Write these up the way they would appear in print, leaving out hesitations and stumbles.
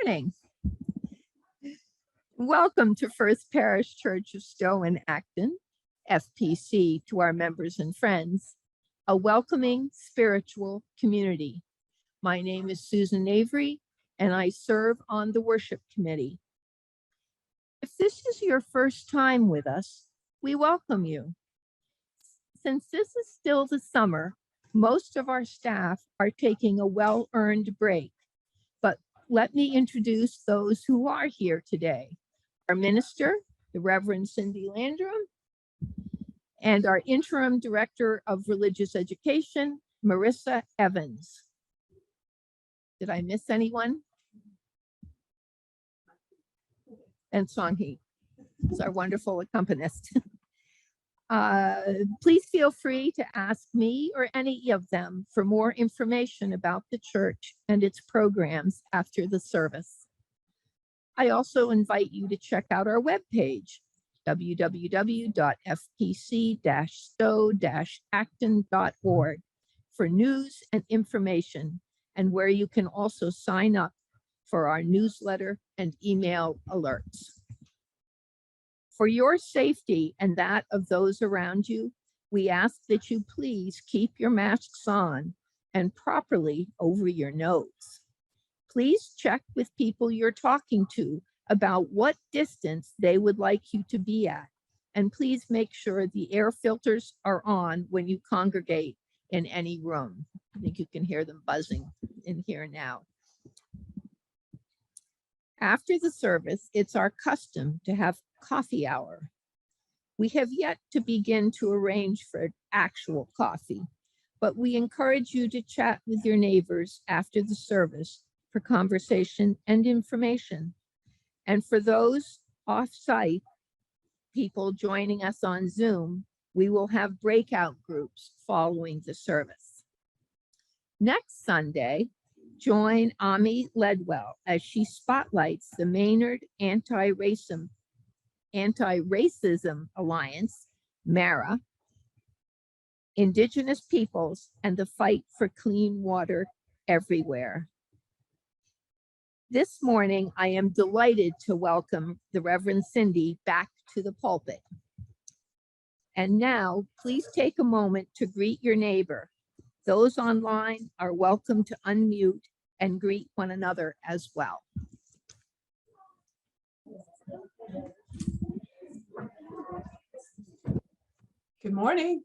morning. Welcome to First Parish Church of Stowe and Acton, FPC, to our members and friends, a welcoming spiritual community. My name is Susan Avery, and I serve on the worship committee. If this is your first time with us, we welcome you. Since this is still the summer, most of our staff are taking a well-earned break, but let me introduce those who are here today. Our minister, the Reverend Cindy Landrum, and our interim director of religious education, Marissa Evans. Did I miss anyone? And Sanghee is our wonderful accompanist. Please feel free to ask me or any of them for more information about the church and its programs after the service. I also invite you to check out our webpage, www.fpc-stowe-acton.org, for news and information, and where you can also sign up for our newsletter and email alerts. For your safety and that of those around you, we ask that you please keep your masks on and properly over your nose. Please check with people you're talking to about what distance they would like you to be at. And please make sure the air filters are on when you congregate in any room. I think you can hear them buzzing in here now. After the service, it's our custom to have coffee hour. We have yet to begin to arrange for actual coffee, but we encourage you to chat with your neighbors after the service for conversation and information. And for those off-site people joining us on Zoom, we will have breakout groups following the service. Next Sunday, join Ami Ledwell as she spotlights the Maynard Anti-Racism Alliance, MARA, Indigenous peoples, and the fight for clean water everywhere. This morning, I am delighted to welcome the Reverend Cindy back to the pulpit. And now, please take a moment to greet your neighbor. Those online are welcome to unmute and greet one another as well. Good morning.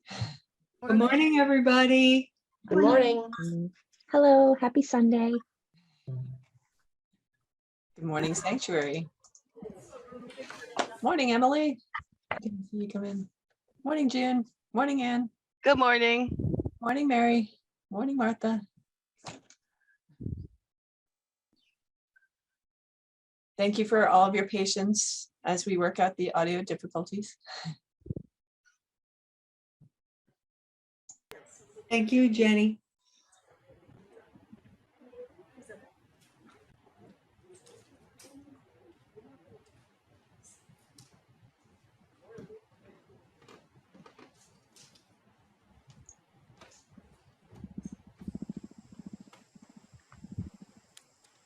Good morning, everybody. Good morning. Hello, happy Sunday. Good morning, Sanctuary. Morning, Emily. I didn't see you come in. Morning, June. Morning, Ann. Good morning. Morning, Mary. Morning, Martha. Thank you for all of your patience as we work out the audio difficulties. Thank you, Jenny.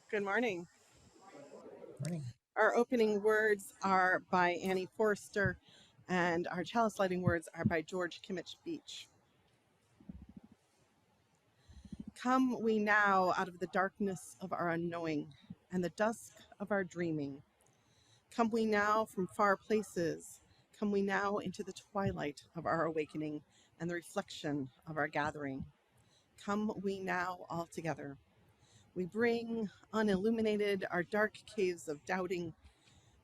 Good morning. Morning. Our opening words are by Annie Foerster, and our chalice lighting words are by George Kimmich Beach. Come we now out of the darkness of our unknowing and the dusk of our dreaming. Come we now from far places. Come we now into the twilight of our awakening and the reflection of our gathering. Come we now all together. We bring unilluminated our dark caves of doubting.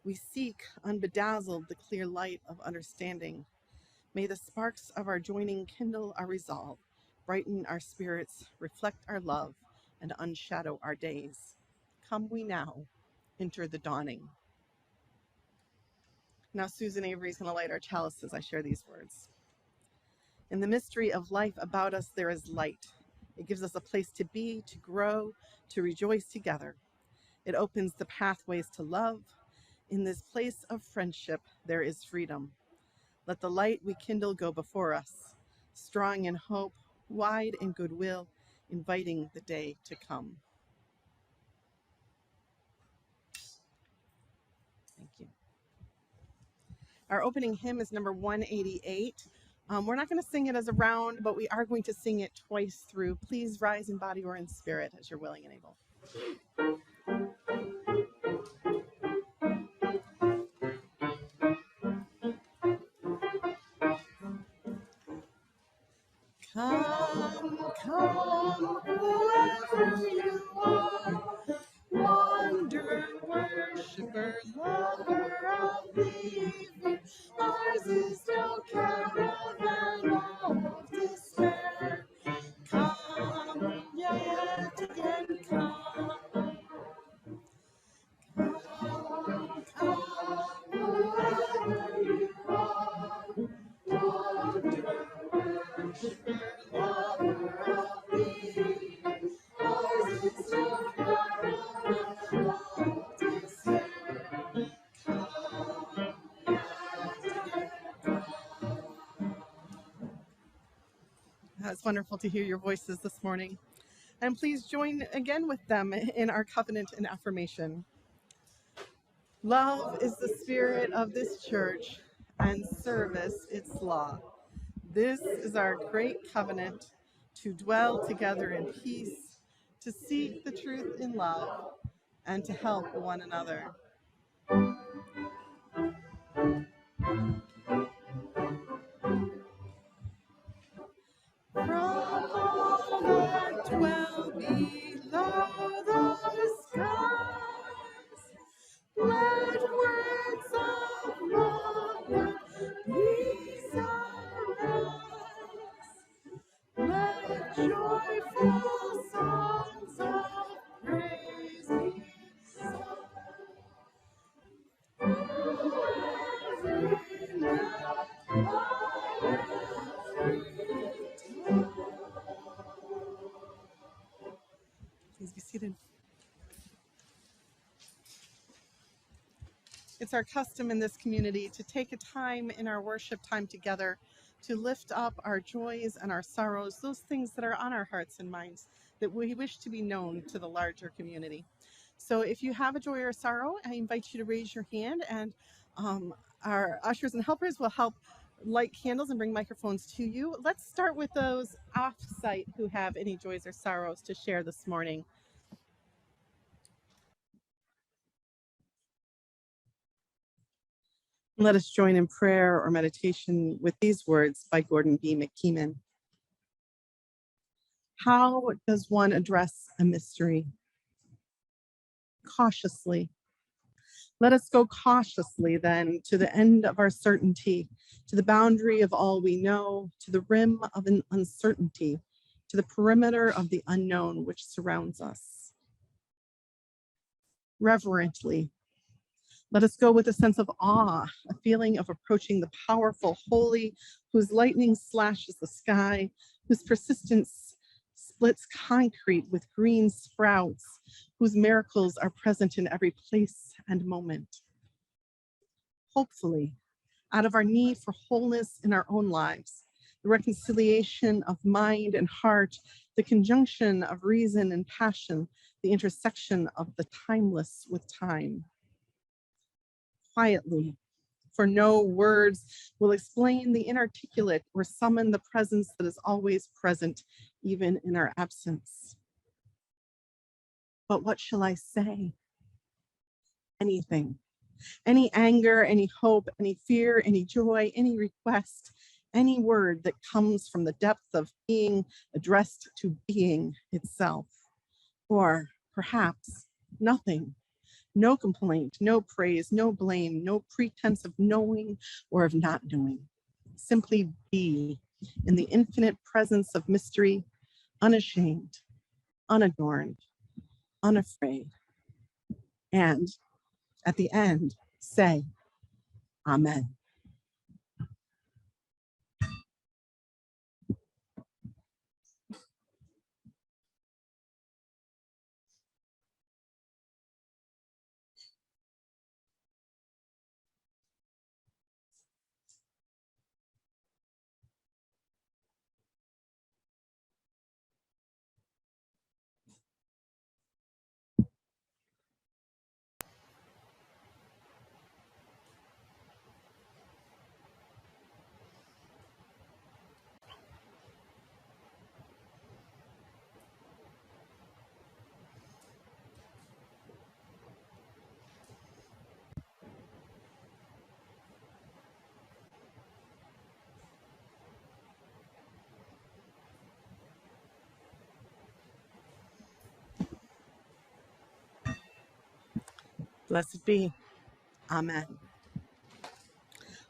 We seek unbedazzled the clear light of understanding. May the sparks of our joining kindle our resolve, brighten our spirits, reflect our love, and unshadow our days. Come we now, enter the dawning. Now Susan Avery is going to light our chalice as I share these words. In the mystery of life about us, there is light. It gives us a place to be, to grow, to rejoice together. It opens the pathways to love. In this place of friendship, there is freedom. Let the light we kindle go before us, strong in hope, wide in goodwill, inviting the day to come. you. Our opening hymn is number 188. We're not going to sing it as a round, but we are going to sing it twice through. Please rise in body or in spirit as you're willing and able. Come, come, whoever you are, wanderer, worshiper, lover of the evening, ours is no caravan of despair. Come, yet again, come. Come, come, whoever you are, wanderer, worshiper, lover of the evening, ours is no caravan of despair. Come, yet again, come. It's wonderful to hear your voices this morning. And please join again with them in our covenant and affirmation. Love is the spirit of this church, and service its law. This is our great covenant, to dwell together in peace, to seek the truth in love, and to help one another. From all that dwell below the skies, let words of love and peace arise. Let joyful songs of praise be sung. Every mouth, by every tongue. Please be seated. It's our custom in this community to take a time in our worship time together to lift up our joys and our sorrows, those things that are on our hearts and minds that we wish to be known to the larger community. So if you have a joy or a sorrow, I invite you to raise your hand, and our ushers and helpers will help light candles and bring microphones to you. Let's start with those off-site who have any joys or sorrows to share this morning. Let us join in prayer or meditation with these words by Gordon B. McKeeman. How does one address a mystery? Cautiously. Let us go cautiously then to the end of our certainty, to the boundary of all we know, to the rim of an uncertainty, to the perimeter of the unknown which surrounds us. Reverently. Let us go with a sense of awe, a feeling of approaching the powerful, holy, whose lightning slashes the sky, whose persistence splits concrete with green sprouts, whose miracles are present in every place and moment. Hopefully, out of our need for wholeness in our own lives, the reconciliation of mind and heart, the conjunction of reason and passion, the intersection of the timeless with time. Quietly, for no words will explain the inarticulate or summon the presence that is always present, even in our absence. But what shall I say? Anything. Any anger, any hope, any fear, any joy, any request, any word that comes from the depth of being addressed to being itself. Or perhaps nothing. No complaint, no praise, no blame, no pretense of knowing or of not knowing. Simply be in the infinite presence of mystery, unashamed, unadorned, unafraid. And at the end, say, Amen. Blessed be. Amen.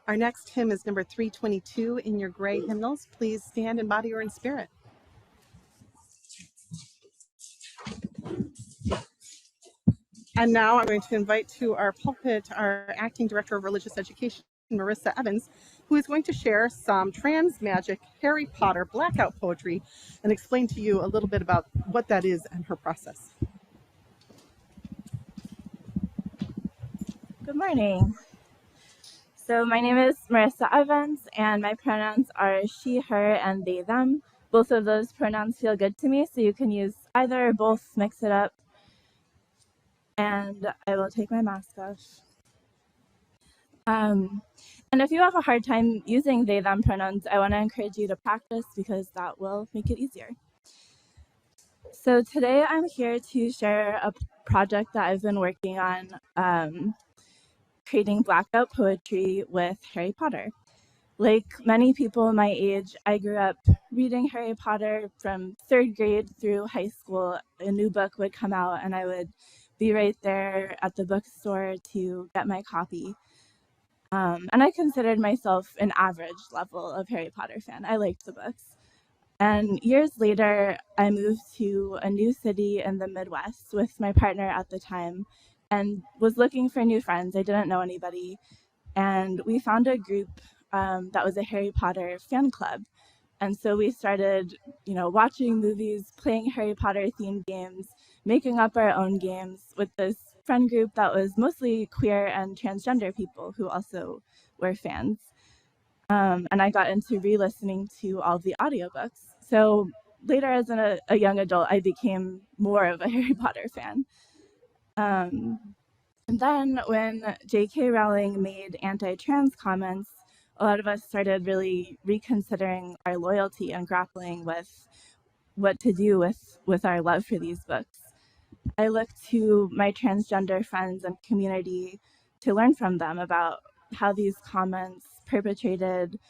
Our next hymn is number 322 in your gray hymnals. Please stand in body or in spirit. And now I'm going to invite to our pulpit our Acting Director of Religious Education, Marissa Evans, who is going to share some trans magic Harry Potter blackout poetry and explain to you a little bit about what that is and her process. Good morning. So my name is Marissa Evans, and my pronouns are she, her, and they, them. Both of those pronouns feel good to me, so you can use either or both, mix it up. And I will take my mask off. And if you have a hard time using they, them pronouns, I want to encourage you to practice because that will make it easier. So today I'm here to share a project that I've been working on, creating blackout poetry with Harry Potter. Like many people my age, I grew up reading Harry Potter from 3rd grade through high school. A new book would come out and I would be right there at the bookstore to get my copy. And I considered myself an average level of Harry Potter fan. I liked the books. And years later, I moved to a new city in the Midwest with my partner at the time and was looking for new friends. I didn't know anybody. And we found a group that was a Harry Potter fan club. And so we started, watching movies, playing Harry Potter themed games, making up our own games with this friend group that was mostly queer and transgender people who also were fans. And I got into re-listening to all the audiobooks. So later as a young adult, I became more of a Harry Potter fan. And then when J.K. Rowling made anti-trans comments, a lot of us started really reconsidering our loyalty and grappling with what to do with our love for these books. I looked to my transgender friends and community to learn from them about how these comments perpetrated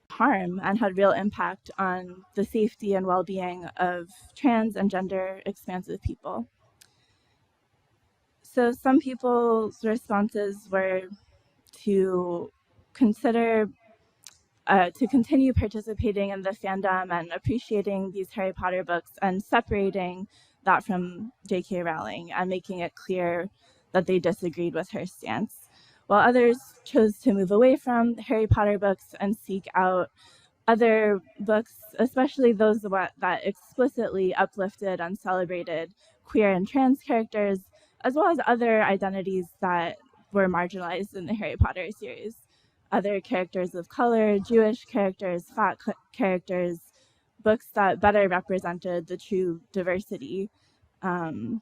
harm and had real impact on the safety and well-being of trans and gender expansive people. So some people's responses were to consider to continue participating in the fandom and appreciating these Harry Potter books and separating that from J.K. Rowling and making it clear that they disagreed with her stance, while others chose to move away from Harry Potter books and seek out other books, especially those that explicitly uplifted and celebrated queer and trans characters, as well as other identities that were marginalized in the Harry Potter series. Other characters of color, Jewish characters, fat characters, books that better represented the true diversity. And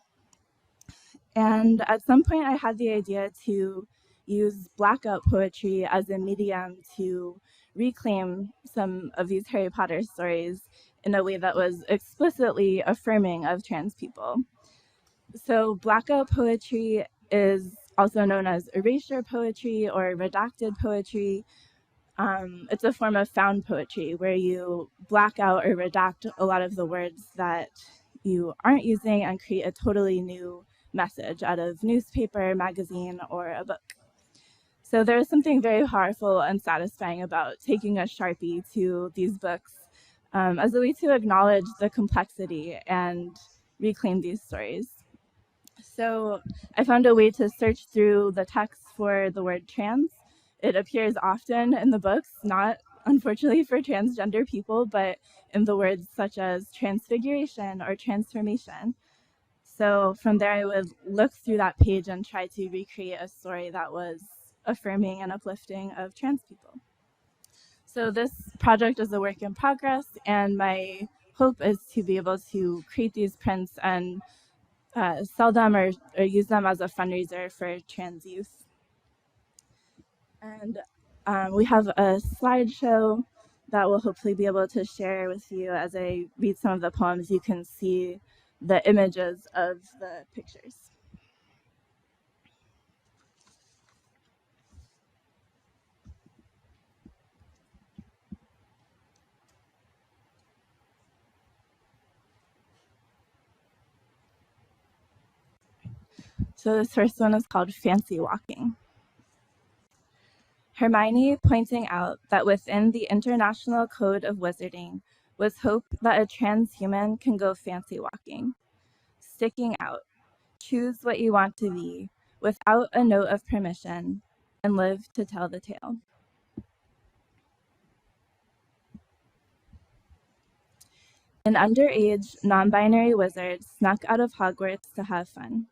at some point I had the idea to use blackout poetry as a medium to reclaim some of these Harry Potter stories in a way that was explicitly affirming of trans people. So blackout poetry is also known as erasure poetry or redacted poetry. It's a form of found poetry where you black out or redact a lot of the words that you aren't using and create a totally new message out of newspaper, magazine, or a book. So there is something very powerful and satisfying about taking a Sharpie to these books as a way to acknowledge the complexity and reclaim these stories. So I found a way to search through the text for the word trans. It appears often in the books, not unfortunately for transgender people, but in the words such as transfiguration or transformation. So from there, I would look through that page and try to recreate a story that was affirming and uplifting of trans people. So this project is a work in progress, and my hope is to be able to create these prints and sell them or use them as a fundraiser for trans youth. And we have a slideshow that we'll hopefully be able to share with you as I read some of the poems. You can see the images of the pictures. So this first one is called Fancy Walking. Hermione pointing out that within the International Code of Wizarding was hope that a transhuman can go fancy walking, sticking out, choose what you want to be without a note of permission, and live to tell the tale. An underage, non-binary wizard snuck out of Hogwarts to have fun.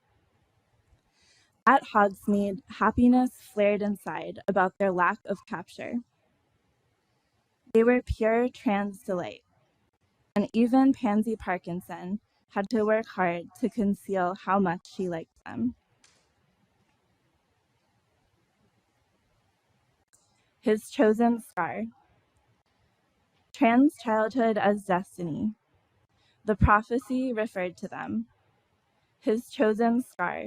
At Hogsmeade, happiness flared inside about their lack of capture. They were pure trans delight, and even Pansy Parkinson had to work hard to conceal how much she liked them. His chosen scar. Trans childhood as destiny. The prophecy referred to them. His chosen scar.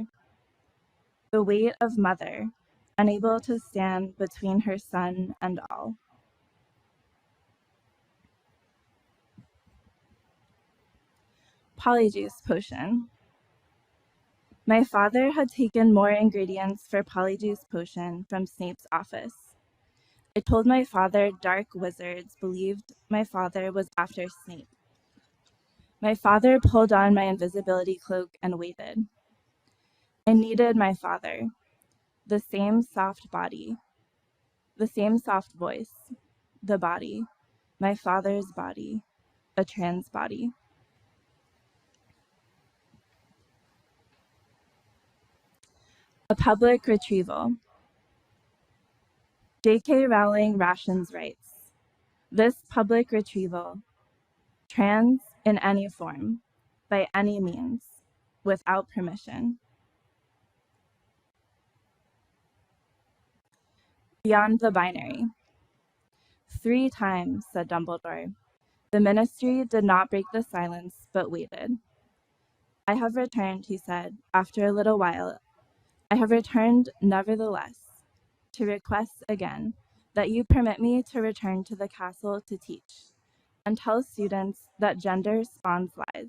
The weight of mother, unable to stand between her son and all. Polyjuice potion. My father had taken more ingredients for Polyjuice potion from Snape's office. I told my father dark wizards believed my father was after Snape. My father pulled on my invisibility cloak and waited. I needed my father, the same soft body, the same soft voice, the body, my father's body, a trans body. A public retrieval. J.K. Rowling rations rights. This public retrieval, trans in any form, by any means, without permission. Beyond the binary. 3 times, said Dumbledore. The ministry did not break the silence, but waited. I have returned, he said, after a little while. I have returned, nevertheless, to request again that you permit me to return to the castle to teach and tell students that gender spawns lies.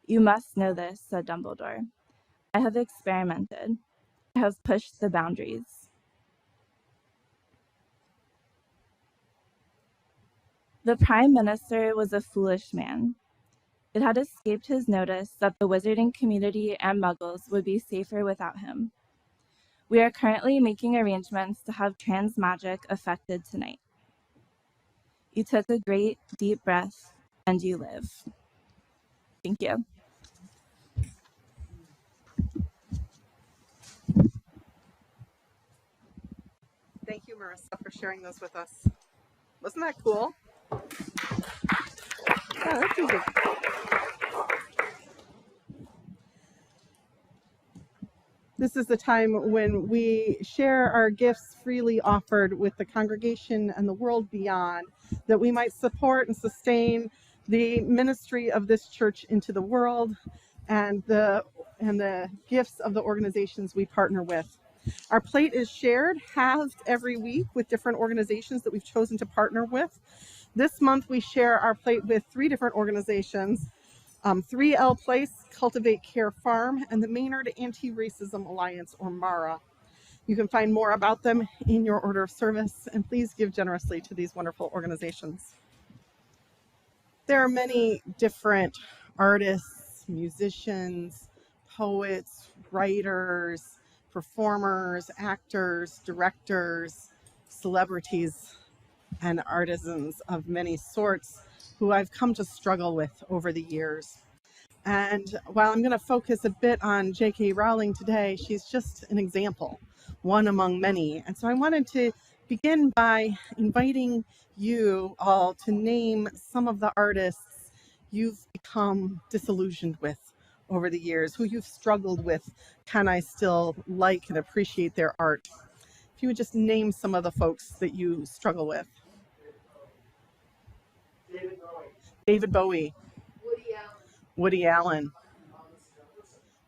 You must know this, said Dumbledore. I have experimented. I have pushed the boundaries. The Prime Minister was a foolish man. It had escaped his notice that the wizarding community and muggles would be safer without him. We are currently making arrangements to have trans magic affected tonight. You took a great deep breath and you live. Thank you. Thank you, Marissa, for sharing those with us. Wasn't that cool? Yeah, that's easy. This is the time when we share our gifts freely offered with the congregation and the world beyond, that we might support and sustain the ministry of this church into the world and the gifts of the organizations we partner with. Our plate is shared, halved every week with different organizations that we've chosen to partner with. This month we share our plate with 3 different organizations. 3L Place, Cultivate Care Farm, and the Maynard Anti-Racism Alliance, or MARA. You can find more about them in your order of service, and please give generously to these wonderful organizations. There are many different artists, musicians, poets, writers, performers, actors, directors, celebrities, and artisans of many sorts who I've come to struggle with over the years. And while I'm going to focus a bit on J.K. Rowling today, she's just an example, one among many. And so I wanted to begin by inviting you all to name some of the artists you've become disillusioned with over the years, who you've struggled with. Can I still like and appreciate their art? If you would just name some of the folks that you struggle with. David Bowie. Woody Allen.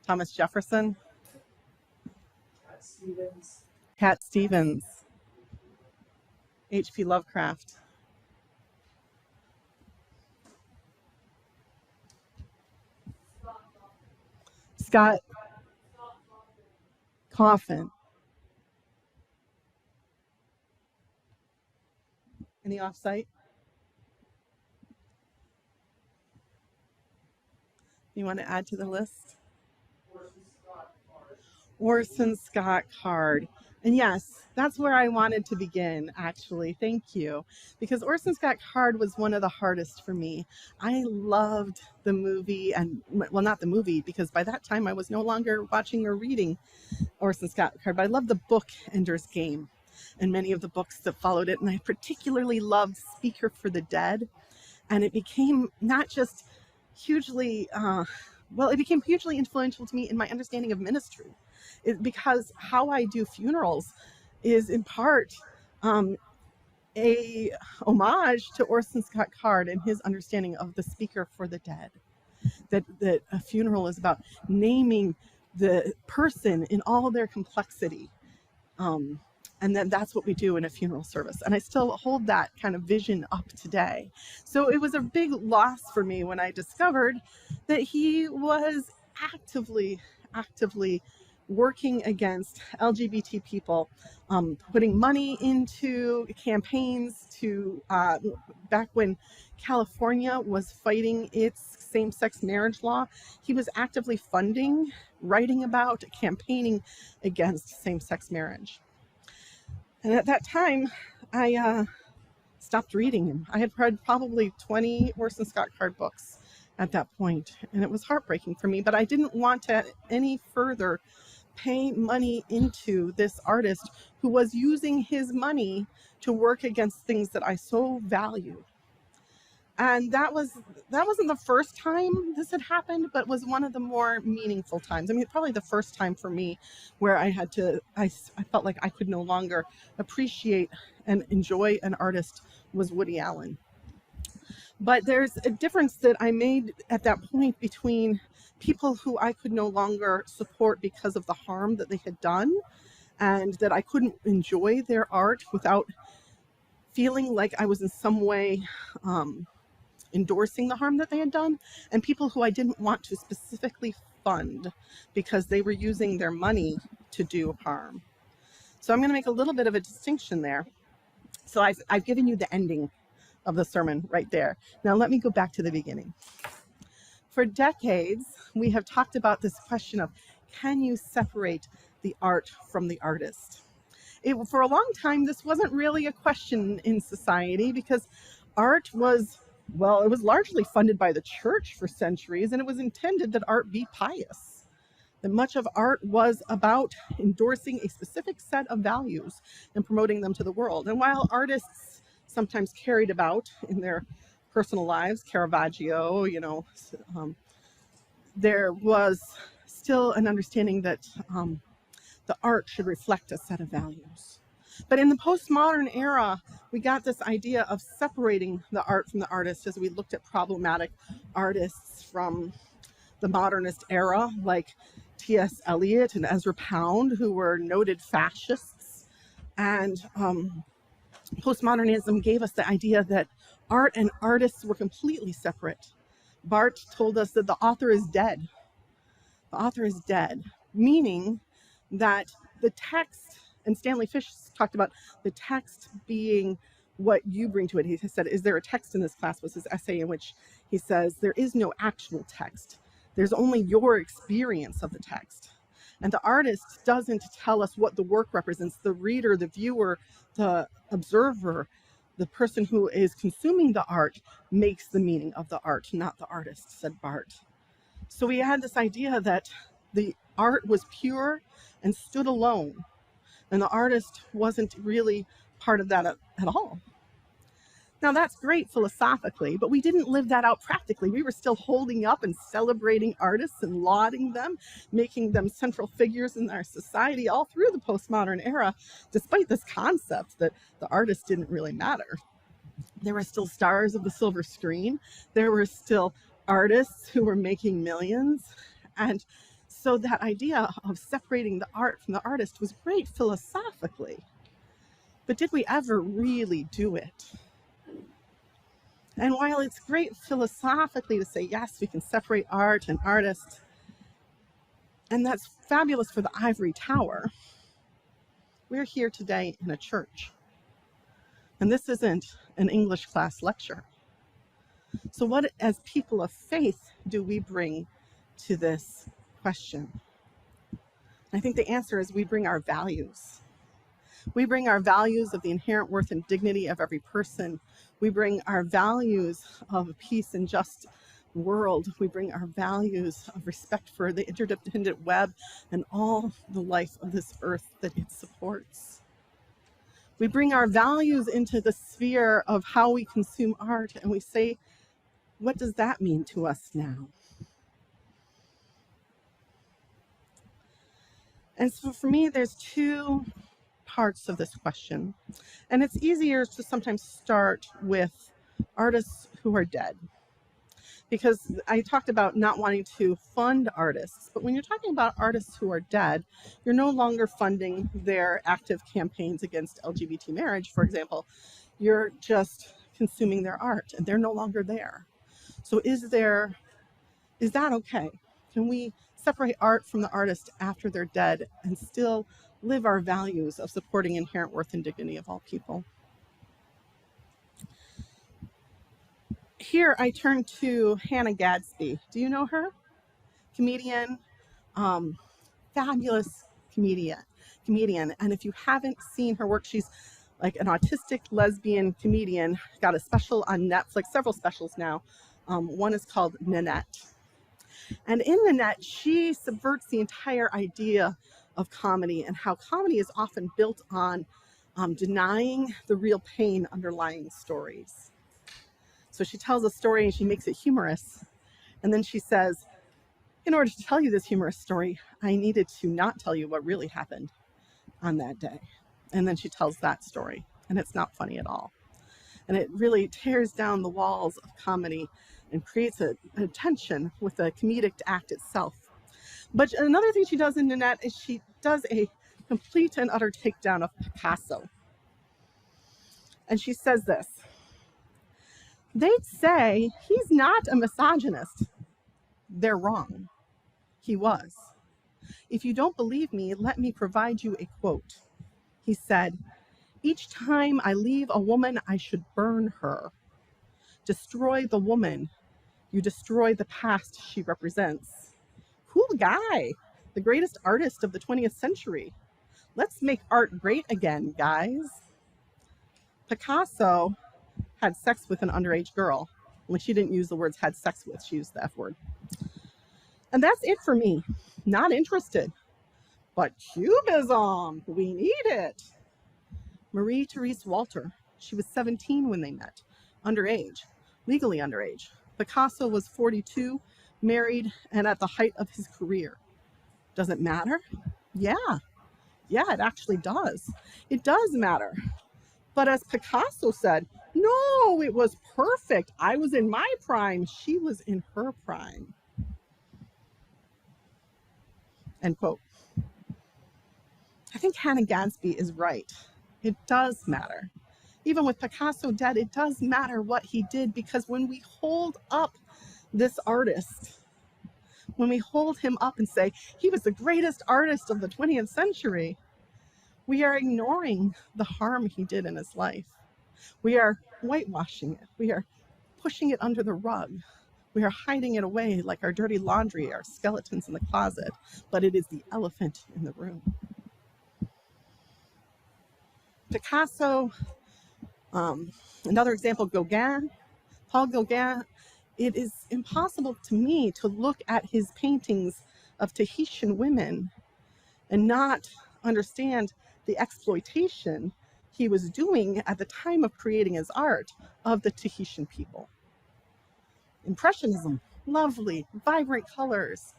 Thomas Jefferson. Cat Stevens. H.P. Lovecraft. Scott coffin. Any offsite? You want to add to the list? Orson Scott Card. And yes, that's where I wanted to begin, actually. Thank you. Because Orson Scott Card was one of the hardest for me. I loved the movie, and well, not the movie, because by that time I was no longer watching or reading Orson Scott Card, but I loved the book Ender's Game and many of the books that followed it. And I particularly loved Speaker for the Dead. And it became not just hugely, it became hugely influential to me in my understanding of ministry. Because how I do funerals is in part a homage to Orson Scott Card and his understanding of the Speaker for the Dead. That a funeral is about naming the person in all their complexity. And then that's what we do in a funeral service. And I still hold that kind of vision up today. So it was a big loss for me when I discovered that he was actively working against LGBT people, putting money into campaigns to, back when California was fighting its same-sex marriage law, he was actively funding, writing about, campaigning against same-sex marriage. And at that time, I stopped reading him. I had read probably 20 Orson Scott Card books at that point, and it was heartbreaking for me, but I didn't want to any further pay money into this artist who was using his money to work against things that I so value. And that wasn't the first time this had happened, but was one of the more meaningful times. I mean, probably the first time for me where I felt like I could no longer appreciate and enjoy an artist was Woody Allen. But there's a difference that I made at that point between people who I could no longer support because of the harm that they had done, and that I couldn't enjoy their art without feeling like I was in some way endorsing the harm that they had done, and people who I didn't want to specifically fund because they were using their money to do harm. So I'm going to make a little bit of a distinction there. So I've given you the ending of the sermon right there. Now let me go back to the beginning. For decades, we have talked about this question of, can you separate the art from the artist? For a long time, this wasn't really a question in society because art was, well, it was largely funded by the church for centuries, and it was intended that art be pious. That much of art was about endorsing a specific set of values and promoting them to the world. And while artists sometimes carried about in their personal lives, Caravaggio, there was still an understanding that the art should reflect a set of values. But in the postmodern era, we got this idea of separating the art from the artist as we looked at problematic artists from the modernist era, like T.S. Eliot and Ezra Pound, who were noted fascists. And postmodernism gave us the idea that art and artists were completely separate. Barthes told us that the author is dead. The author is dead, meaning that the text, and Stanley Fish talked about the text being what you bring to it. He said, is there a text in this class? Was his essay in which he says, there is no actual text. There's only your experience of the text. And the artist doesn't tell us what the work represents. The reader, the viewer, the observer, the person who is consuming the art makes the meaning of the art, not the artist, said Barthes. So we had this idea that the art was pure and stood alone, and the artist wasn't really part of that at all. Now that's great philosophically, but we didn't live that out practically. We were still holding up and celebrating artists and lauding them, making them central figures in our society all through the postmodern era, despite this concept that the artist didn't really matter. There were still stars of the silver screen. There were still artists who were making millions. And so that idea of separating the art from the artist was great philosophically. But did we ever really do it? And while it's great philosophically to say, yes, we can separate art and artists, And that's fabulous for the ivory tower. We're here today in a church. And this isn't an English class lecture. So what, as people of faith, do we bring to this question? I think the answer is we bring our values. We bring our values of the inherent worth and dignity of every person. We bring our values of a peace and just world. We bring our values of respect for the interdependent web and all the life of this earth that it supports. We bring our values into the sphere of how we consume art, and we say, what does that mean to us now? And so for me, there's two parts of this question. And it's easier to sometimes start with artists who are dead. Because I talked about not wanting to fund artists, but when you're talking about artists who are dead, you're no longer funding their active campaigns against LGBT marriage, for example. You're just consuming their art, and they're no longer there. So is that okay? Can we separate art from the artist after they're dead and still live our values of supporting inherent worth and dignity of all people? Here I turn to Hannah Gadsby. Do you know her? Comedian, fabulous comedian. And if you haven't seen her work, she's like an autistic lesbian comedian. Got a special on Netflix, several specials now. One is called Nanette. And in Nanette, she subverts the entire idea of comedy and how comedy is often built on denying the real pain underlying stories. So she tells a story and she makes it humorous. And then she says, in order to tell you this humorous story, I needed to not tell you what really happened on that day. And then she tells that story, and it's not funny at all. And it really tears down the walls of comedy and creates a tension with the comedic act itself. But another thing she does in Nanette is she does a complete and utter takedown of Picasso. And she says this: they'd say he's not a misogynist. They're wrong. He was. If you don't believe me, let me provide you a quote. He said, "Each time I leave a woman, I should burn her. Destroy the woman. You destroy the past she represents." Cool guy, the greatest artist of the 20th century. Let's make art great again, guys. Picasso had sex with an underage girl. When she didn't use the words had sex with, she used the F word. And that's it for me. Not interested. But Cubism, we need it. Marie Therese Walter, she was 17 when they met, underage, legally underage. Picasso was 42, married, and at the height of his career. Does it matter? Yeah, it actually does. It does matter. But as Picasso said, no, it was perfect. I was in my prime. She was in her prime. End quote. I think Hannah Gadsby is right. It does matter. Even with Picasso dead, it does matter what he did, because when we hold up this artist, when we hold him up and say he was the greatest artist of the 20th century, we are ignoring the harm he did in his life. We are whitewashing it. We are pushing it under the rug. We are hiding it away like our dirty laundry, our skeletons in the closet, but it is the elephant in the room. Picasso, another example, Gauguin, Paul Gauguin. It is impossible to me to look at his paintings of Tahitian women and not understand the exploitation he was doing at the time of creating his art of the Tahitian people. Impressionism, lovely, vibrant colors,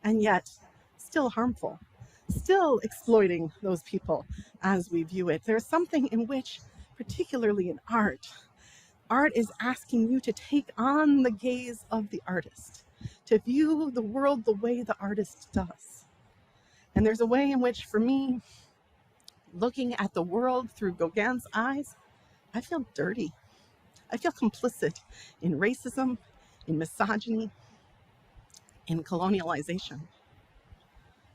and yet still harmful, still exploiting those people as we view it. There's something in which, particularly in art is asking you to take on the gaze of the artist, to view the world the way the artist does. And there's a way in which, for me, looking at the world through Gauguin's eyes, I feel dirty. I feel complicit in racism, in misogyny, in colonialization.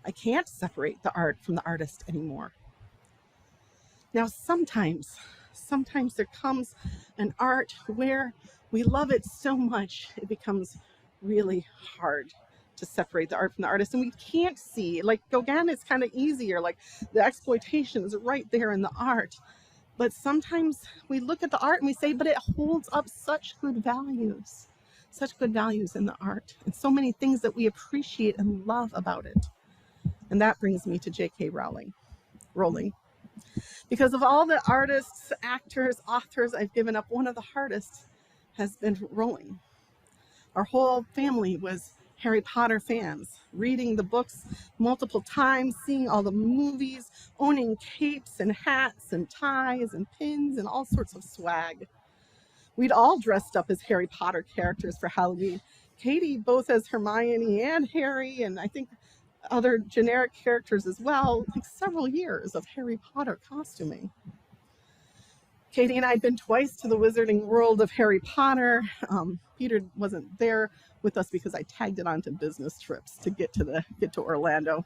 I can't separate the art from the artist anymore. Now, sometimes there comes an art where we love it so much, it becomes really hard to separate the art from the artist. And we can't see, like Gauguin is kind of easier, like the exploitation is right there in the art. But sometimes we look at the art and we say, but it holds up such good values in the art, and so many things that we appreciate and love about it. And that brings me to J.K. Rowling. Because of all the artists, actors, authors I've given up, one of the hardest has been Rowling. Our whole family was Harry Potter fans, reading the books multiple times, seeing all the movies, owning capes and hats and ties and pins and all sorts of swag. We'd all dressed up as Harry Potter characters for Halloween. Katie both as Hermione and Harry, and I think other generic characters as well, like several years of Harry Potter costuming. Katie and I had been twice to the Wizarding World of Harry Potter. Peter wasn't there with us because I tagged it onto business trips to get to Orlando.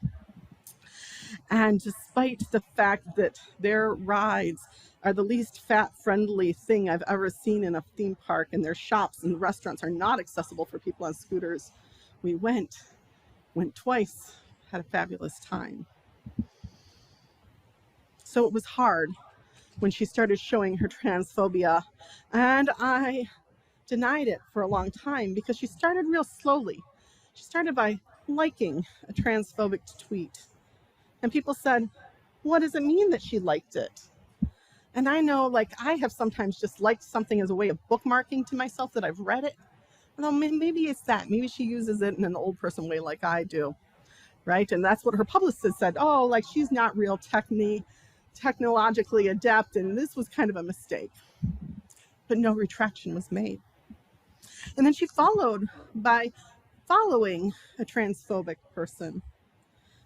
And despite the fact that their rides are the least fat-friendly thing I've ever seen in a theme park, and their shops and restaurants are not accessible for people on scooters, we went twice, had a fabulous time. So it was hard when she started showing her transphobia, and I denied it for a long time because she started real slowly. She started by liking a transphobic tweet. And people said, what does it mean that she liked it? And I know, like, I have sometimes just liked something as a way of bookmarking to myself that I've read it. Well, maybe it's that. Maybe she uses it in an old person way like I do, right? And that's what her publicist said. Oh, like, she's not real technologically adept, and this was kind of a mistake. But no retraction was made. And then she followed by following a transphobic person.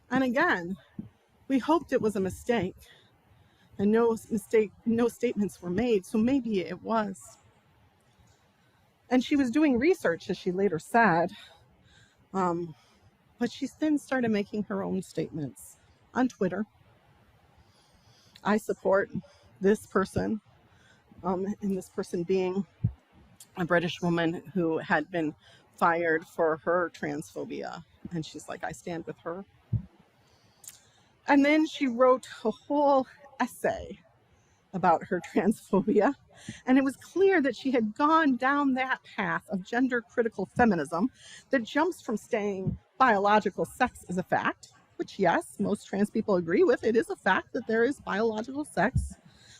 And again, we hoped it was a mistake, and no statements were made, so maybe it was. And she was doing research, as she later said, but she then started making her own statements on Twitter. I support this person, and this person being a British woman who had been fired for her transphobia. And she's like, I stand with her. And then she wrote a whole essay about her transphobia. And it was clear that she had gone down that path of gender critical feminism that jumps from saying biological sex is a fact, which yes, most trans people agree with. It is a fact that there is biological sex,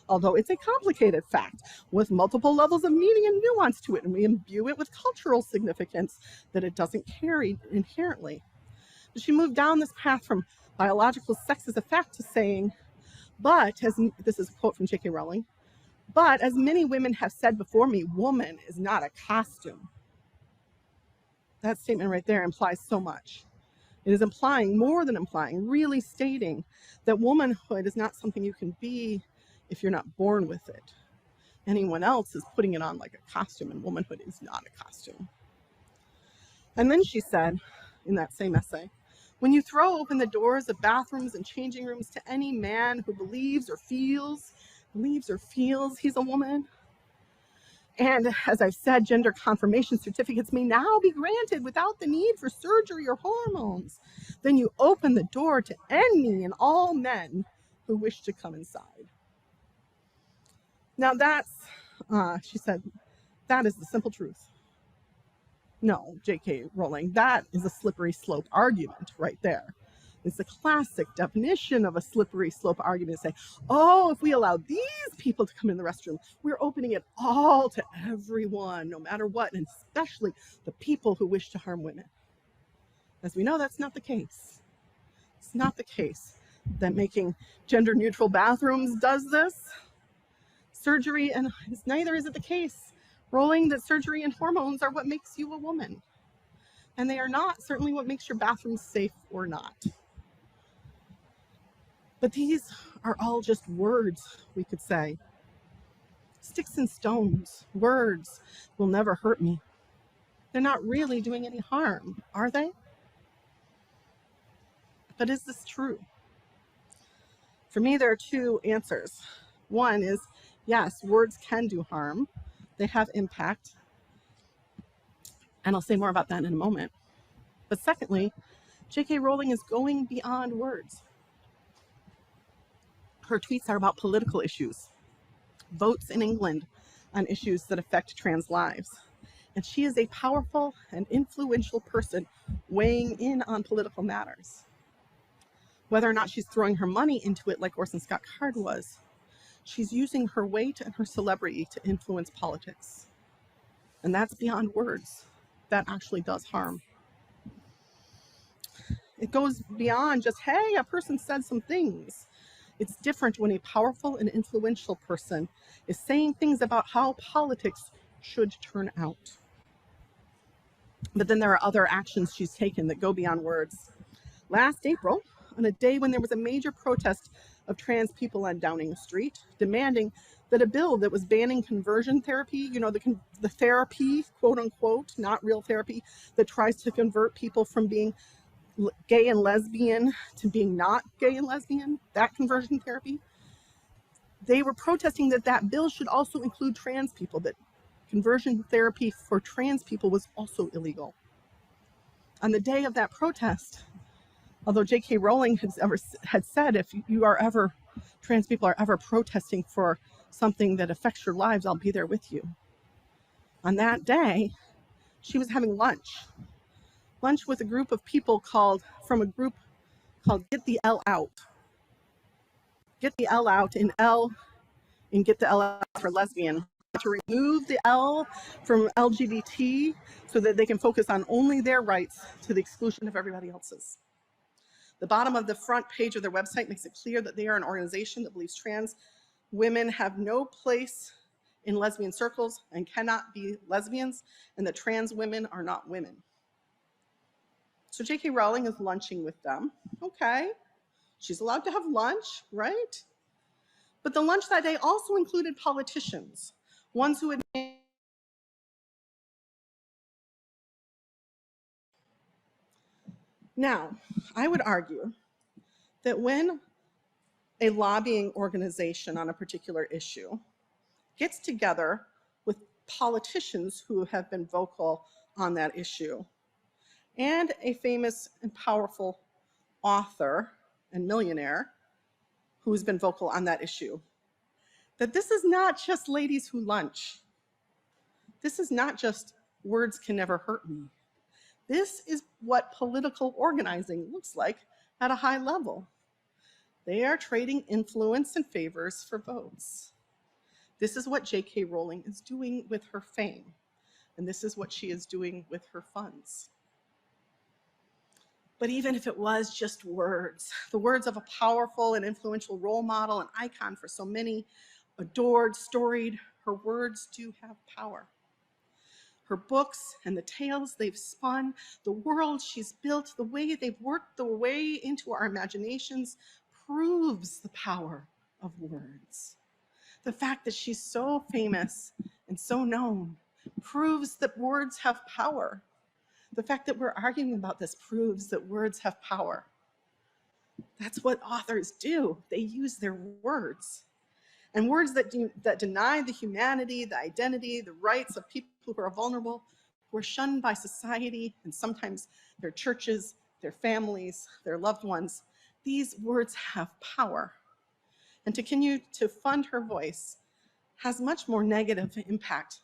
although it's a complicated fact with multiple levels of meaning and nuance to it. And we imbue it with cultural significance that it doesn't carry inherently. But she moved down this path from biological sex is a fact to saying, but, as this is a quote from J.K. Rowling, but as many women have said before me, woman is not a costume. That statement right there implies so much. It is implying, more than implying, really stating that womanhood is not something you can be if you're not born with it. Anyone else is putting it on like a costume, and womanhood is not a costume. And then she said, in that same essay, when you throw open the doors of bathrooms and changing rooms to any man who believes or feels he's a woman, and as I've said, gender confirmation certificates may now be granted without the need for surgery or hormones, then you open the door to any and all men who wish to come inside. Now that's, she said, that is the simple truth. No, J.K. Rowling, that is a slippery slope argument right there. It's the classic definition of a slippery slope argument to say, oh, if we allow these people to come in the restroom, we're opening it all to everyone, no matter what, and especially the people who wish to harm women. As we know, that's not the case. It's not the case that making gender neutral bathrooms does this. Surgery, and neither is it the case, Rowling, that surgery and hormones are what makes you a woman. And they are not certainly what makes your bathroom safe or not. But these are all just words, we could say. Sticks and stones, words will never hurt me. They're not really doing any harm, are they? But is this true? For me, there are two answers. One is, yes, words can do harm. They have impact. And I'll say more about that in a moment. But secondly, J.K. Rowling is going beyond words. Her tweets are about political issues, votes in England on issues that affect trans lives. And she is a powerful and influential person weighing in on political matters. Whether or not she's throwing her money into it like Orson Scott Card was, she's using her weight and her celebrity to influence politics. And that's beyond words. That actually does harm. It goes beyond just, hey, a person said some things. It's different when a powerful and influential person is saying things about how politics should turn out. But then there are other actions she's taken that go beyond words. Last April, on a day when there was a major protest of trans people on Downing Street, demanding that a bill that was banning conversion therapy, you know, the therapy, quote unquote, not real therapy, that tries to convert people from being gay and lesbian to being not gay and lesbian, that conversion therapy, they were protesting that that bill should also include trans people, that conversion therapy for trans people was also illegal. On the day of that protest, although J.K. Rowling had said, if you are ever, trans people are ever protesting for something that affects your lives, I'll be there with you. On that day, she was having lunch with a group of people from a group called Get the L Out. Get the L Out in L, and Get the L Out for lesbian. To remove the L from LGBT so that they can focus on only their rights to the exclusion of everybody else's. The bottom of the front page of their website makes it clear that they are an organization that believes trans women have no place in lesbian circles and cannot be lesbians, and that trans women are not women. So J.K. Rowling is lunching with them. Okay, she's allowed to have lunch, right? But the lunch that day also included politicians, ones who had Now, I would argue that when a lobbying organization on a particular issue gets together with politicians who have been vocal on that issue and a famous and powerful author and millionaire who has been vocal on that issue, that this is not just ladies who lunch. This is not just words can never hurt me. This is what political organizing looks like at a high level. They are trading influence and favors for votes. This is what J.K. Rowling is doing with her fame, and this is what she is doing with her funds. But even if it was just words, the words of a powerful and influential role model, an icon for so many, adored, storied, her words do have power. Her books and the tales they've spun, the world she's built, the way they've worked their way into our imaginations proves the power of words. The fact that she's so famous and so known proves that words have power. The fact that we're arguing about this proves that words have power. That's what authors do. They use their words. And words that deny the humanity, the identity, the rights of people who are vulnerable, who are shunned by society and sometimes their churches, their families, their loved ones, these words have power. And to continue to fund her voice has much more negative impact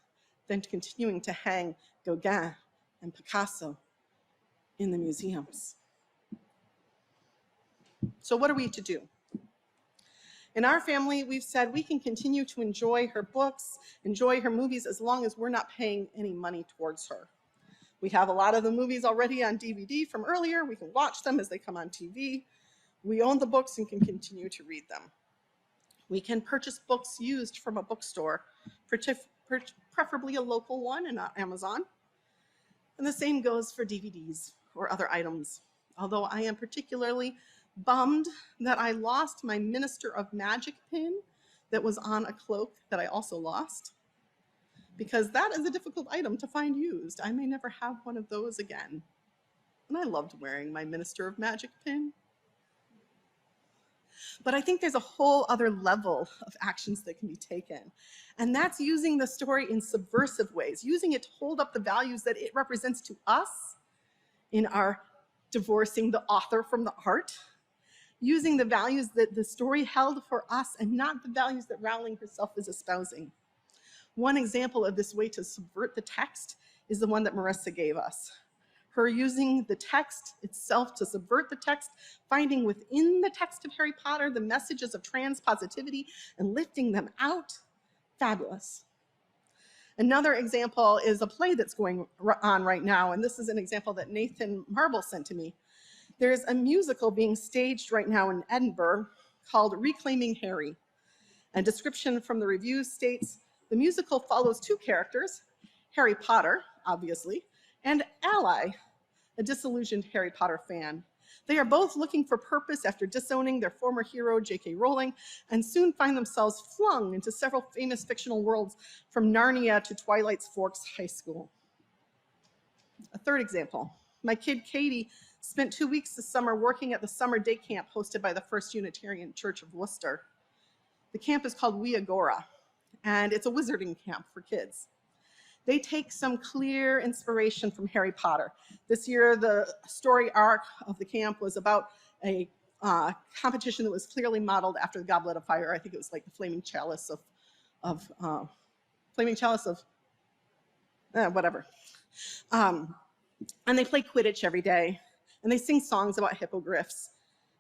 than continuing to hang Gauguin and Picasso in the museums. So what are we to do? In our family, we've said we can continue to enjoy her books, enjoy her movies, as long as we're not paying any money towards her. We have a lot of the movies already on DVD from earlier. We can watch them as they come on TV. We own the books and can continue to read them. We can purchase books used from a bookstore, preferably a local one and not Amazon. And the same goes for DVDs or other items. Although I am particularly bummed that I lost my Minister of Magic pin that was on a cloak that I also lost, because that is a difficult item to find used. I may never have one of those again. And I loved wearing my Minister of Magic pin. But I think there's a whole other level of actions that can be taken. And that's using the story in subversive ways, using it to hold up the values that it represents to us in our divorcing the author from the art, using the values that the story held for us and not the values that Rowling herself is espousing. One example of this way to subvert the text is the one that Marissa gave us. Her using the text itself to subvert the text, finding within the text of Harry Potter the messages of trans positivity and lifting them out. Fabulous. Another example is a play that's going on right now, and this is an example that Nathan Marble sent to me. There's a musical being staged right now in Edinburgh called Reclaiming Harry. A description from the review states, the musical follows two characters, Harry Potter, obviously, and Ally, a disillusioned Harry Potter fan. They are both looking for purpose after disowning their former hero, J.K. Rowling, and soon find themselves flung into several famous fictional worlds from Narnia to Twilight Forks High School. A third example, my kid Katie spent 2 weeks this summer working at the summer day camp hosted by the First Unitarian Church of Worcester. The camp is called We Agora, and it's a wizarding camp for kids. They take some clear inspiration from Harry Potter. This year, the story arc of the camp was about a competition that was clearly modeled after the Goblet of Fire. I think it was like the Flaming Chalice of whatever. And they play Quidditch every day, and they sing songs about hippogriffs.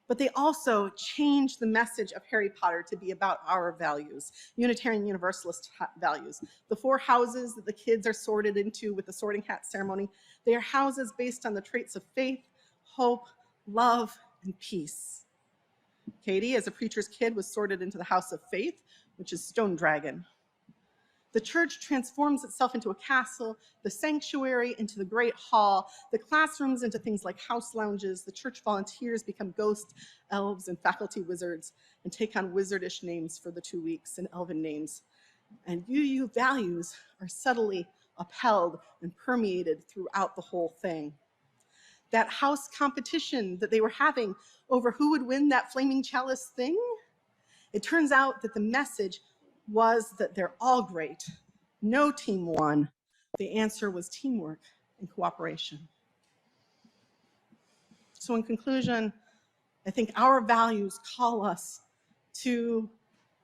But they also change the message of Harry Potter to be about our values, Unitarian Universalist values. The 4 houses that the kids are sorted into with the sorting hat ceremony, they are houses based on the traits of faith, hope, love, and peace. Katie, as a preacher's kid, was sorted into the house of faith, which is Stone Dragon. The church transforms itself into a castle, the sanctuary into the great hall, the classrooms into things like house lounges, the church volunteers become ghosts, elves, and faculty wizards, and take on wizardish names for the 2 weeks and elven names. And UU values are subtly upheld and permeated throughout the whole thing. That house competition that they were having over who would win that Flaming Chalice thing, it turns out that the message was that they're all great. No team won. The answer was teamwork and cooperation. So in conclusion, I think our values call us to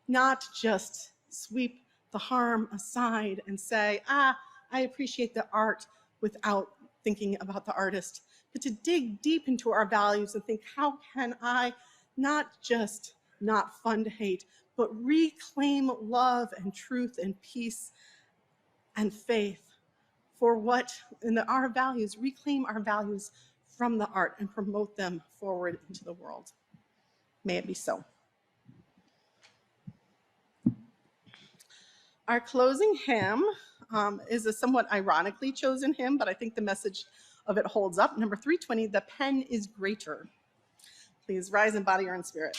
not just sweep the harm aside and say, I appreciate the art without thinking about the artist, but to dig deep into our values and think, how can I not just not fund hate, but reclaim love and truth and peace and faith for what in our values, reclaim our values from the art and promote them forward into the world. May it be so. Our closing hymn is a somewhat ironically chosen hymn, but I think the message of it holds up. Number 320, The Pen is Greater. Please rise in body or in spirit.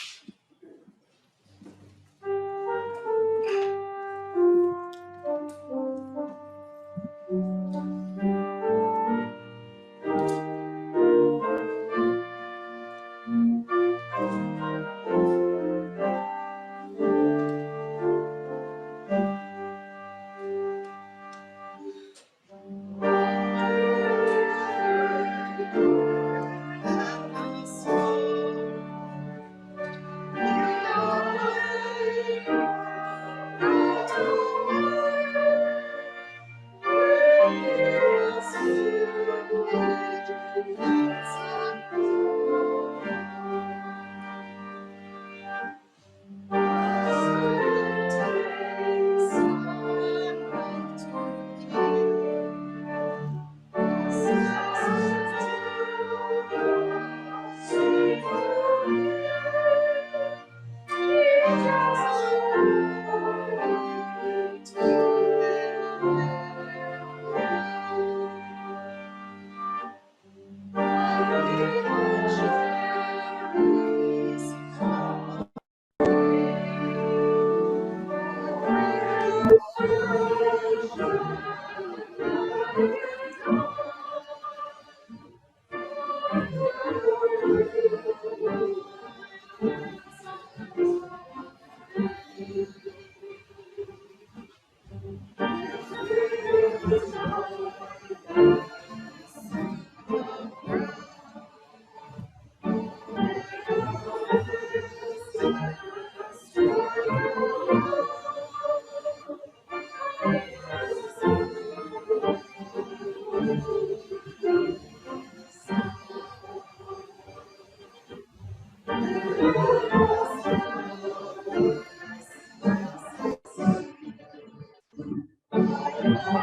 Our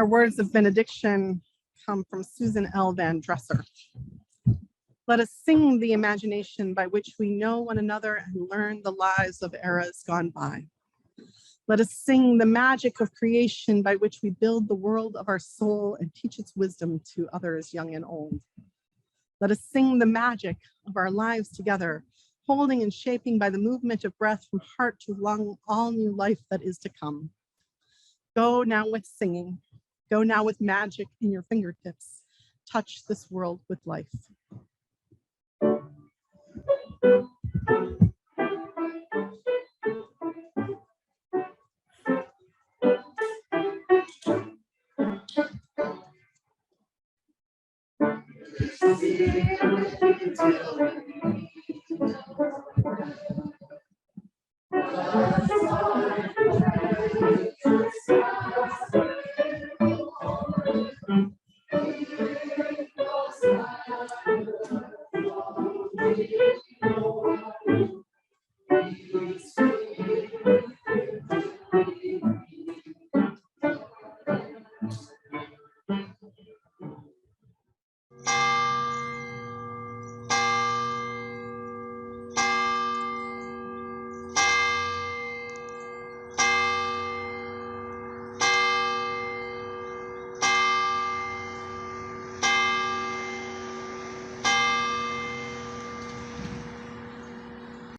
words of benediction come from Susan L. Van Dresser. Let us sing the imagination by which we know one another and learn the lives of eras gone by. Let us sing the magic of creation by which we build the world of our soul and teach its wisdom to others young and old. Let us sing the magic of our lives together, holding and shaping by the movement of breath from heart to lung all new life that is to come. Go now with singing. Go now with magic in your fingertips. Touch this world with life.